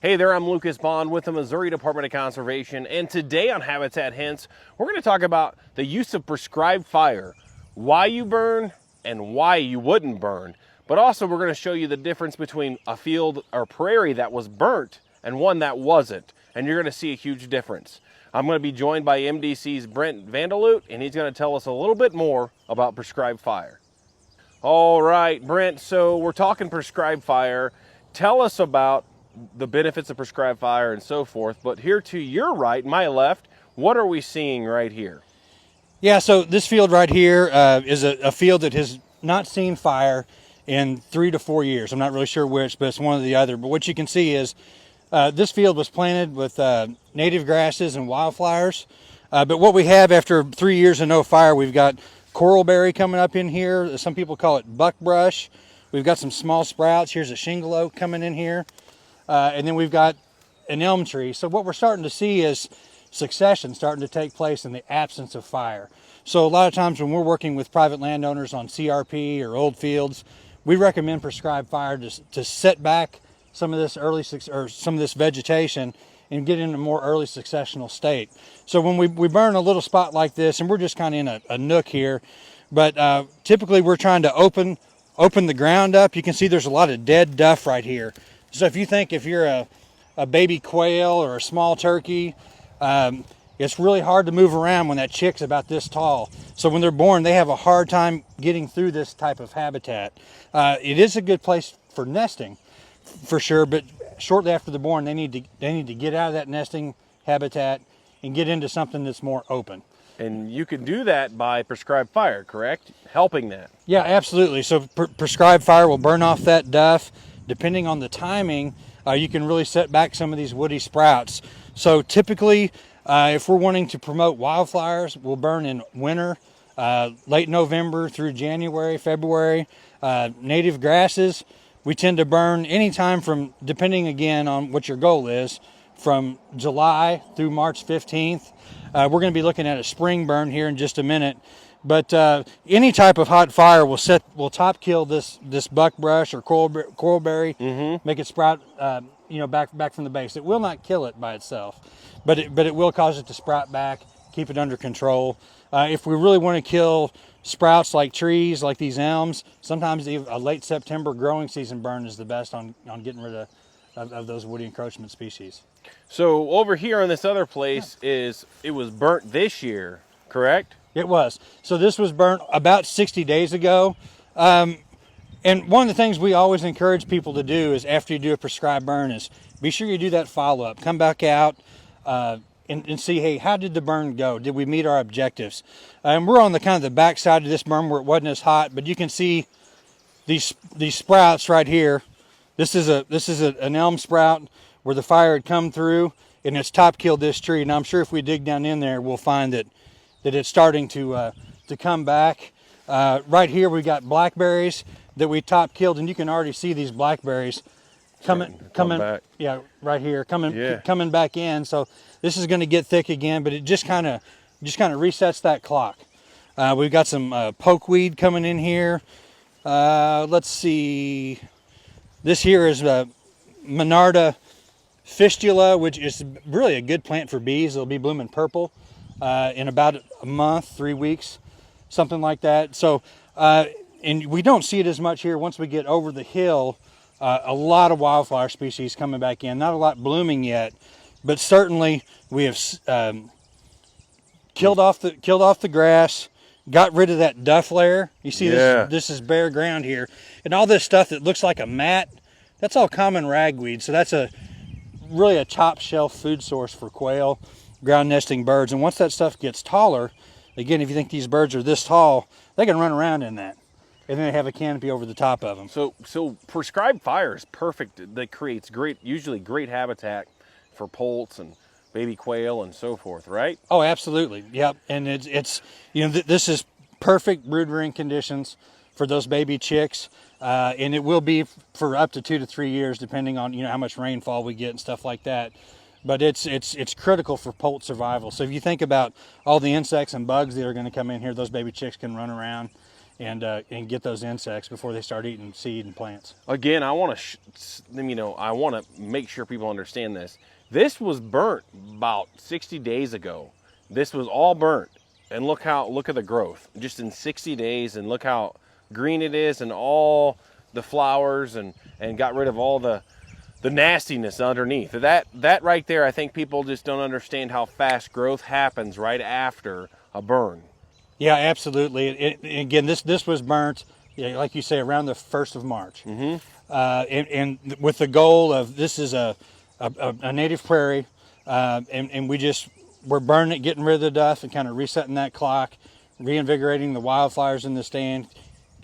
Hey there, I'm Lucas Bond with the Missouri Department of Conservation, and today on Habitat Hints, we're going to talk about the use of prescribed fire, why you burn and why you wouldn't burn. But also we're going to show you the difference between a field or prairie that was burnt and one that wasn't, and you're going to see a huge difference. I'm going to be joined by MDC's Brent Vandeloecht, and he's going to tell us a little bit more about prescribed fire. All right, Brent, so we're talking prescribed fire. Tell us about the benefits of prescribed fire and so forth, but here to your right, my left, what are we seeing right here? Yeah, so this field right here is a field that has not seen fire in 3 to 4 years. I'm not really sure which, but it's one or the other. But what you can see is this field was planted with native grasses and wildflowers. But what we have after 3 years of no fire, we've got coralberry coming up in here. Some people call it buckbrush. We've got some small sprouts. Here's a shingle oak coming in here. And then we've got an elm tree. So what we're starting to see is succession starting to take place in the absence of fire. So a lot of times when we're working with private landowners on CRP or old fields, we recommend prescribed fire to set back some of this some of this vegetation and get in a more early successional state. So when we burn a little spot like this, and we're just kind of in a nook here, but typically we're trying to open the ground up. You can see there's a lot of dead duff right here. So if you think if you're a baby quail or a small turkey, it's really hard to move around when that chick's about this tall. So when they're born, they have a hard time getting through this type of habitat. It is a good place for nesting, for sure, but shortly after they're born, they need to get out of that nesting habitat and get into something that's more open. And you can do that by prescribed fire, correct? Helping that. Yeah, absolutely. So prescribed fire will burn off that duff. Depending on the timing, you can really set back some of these woody sprouts. So typically, if we're wanting to promote wildflowers, we'll burn in winter, late November through January, February. Native grasses, we tend to burn anytime from, depending again on what your goal is, from July through March 15th. We're going to be looking at a spring burn here in just a minute. But any type of hot fire will top kill this buckbrush or coralberry, make it sprout, back from the base. It will not kill it by itself, but it will cause it to sprout back, keep it under control. If we really want to kill sprouts like trees, like these elms, sometimes a late September growing season burn is the best on getting rid of those woody encroachment species. So over here in this other place it was burnt this year, correct? It was. So this was burnt about 60 days ago. And one of the things we always encourage people to do is after you do a prescribed burn is be sure you do that follow-up. Come back out and see, hey, how did the burn go? Did we meet our objectives? And we're on the kind of the back side of this burn where it wasn't as hot, but you can see these sprouts right here. This is an elm sprout where the fire had come through and it's top killed this tree. And I'm sure if we dig down in there, we'll find that it's starting to come back. Right here we got blackberries that we top killed, and you can already see these blackberries coming back. Yeah, right here coming back in. So this is going to get thick again, but it just kind of resets that clock. We've got some pokeweed coming in here. Let's see. This here is Monarda fistula, which is really a good plant for bees. It'll be blooming purple in about a month, 3 weeks, something like that. So, and we don't see it as much here. Once we get over the hill, a lot of wildflower species coming back in. Not a lot blooming yet, but certainly we have killed off the grass, got rid of that duff layer. You see, this is bare ground here, and all this stuff that looks like a mat. That's all common ragweed. So that's really a top shelf food source for quail, ground nesting birds. And once that stuff gets taller, again, if you think these birds are this tall, they can run around in that, and then they have a canopy over the top of them. So prescribed fire is perfect. That creates usually great habitat for poults and baby quail and so forth, right? Oh, absolutely. Yep. And it's this is perfect brood rearing conditions for those baby chicks, and it will be for up to 2 to 3 years, depending on how much rainfall we get and stuff like that. But it's critical for poult survival. So if you think about all the insects and bugs that are going to come in here, those baby chicks can run around and get those insects before they start eating seed and plants. Again, I want to, I want to make sure people understand this. This was burnt about 60 days ago. This was all burnt, and look at the growth just in 60 days, and look how green it is, and all the flowers, and got rid of all the nastiness underneath. That right there, I think people just don't understand how fast growth happens right after a burn. Yeah, absolutely. Again, this was burnt, like you say, around the 1st of March. And with the goal of, this is a native prairie, and we're burning it, getting rid of the dust, and kind of resetting that clock, reinvigorating the wildflowers in the stand,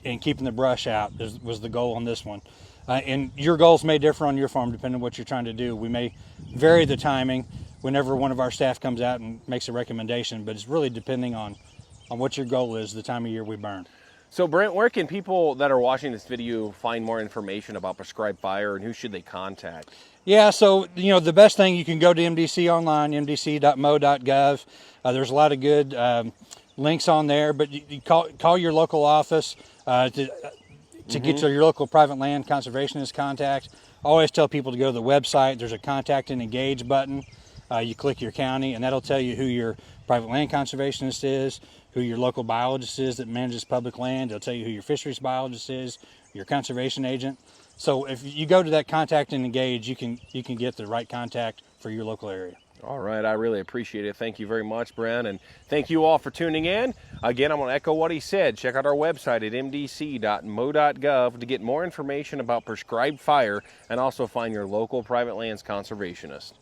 and keeping the brush out was the goal on this one. And your goals may differ on your farm depending on what you're trying to do. We may vary the timing whenever one of our staff comes out and makes a recommendation, but it's really depending on what your goal is, the time of year we burn. So Brent, where can people that are watching this video find more information about prescribed fire, and who should they contact? Yeah, so the best thing, you can go to MDC online, mdc.mo.gov. There's a lot of good links on there, but you call your local office to get to your local private land conservationist contact. I always tell people to go to the website. There's a contact and engage button. You click your county, and that'll tell you who your private land conservationist is, who your local biologist is that manages public land. It'll tell you who your fisheries biologist is, your conservation agent. So if you go to that contact and engage, you can get the right contact for your local area. All right, I really appreciate it. Thank you very much, Brent, and thank you all for tuning in. Again, I'm going to echo what he said. Check out our website at mdc.mo.gov to get more information about prescribed fire, and also find your local private lands conservationist.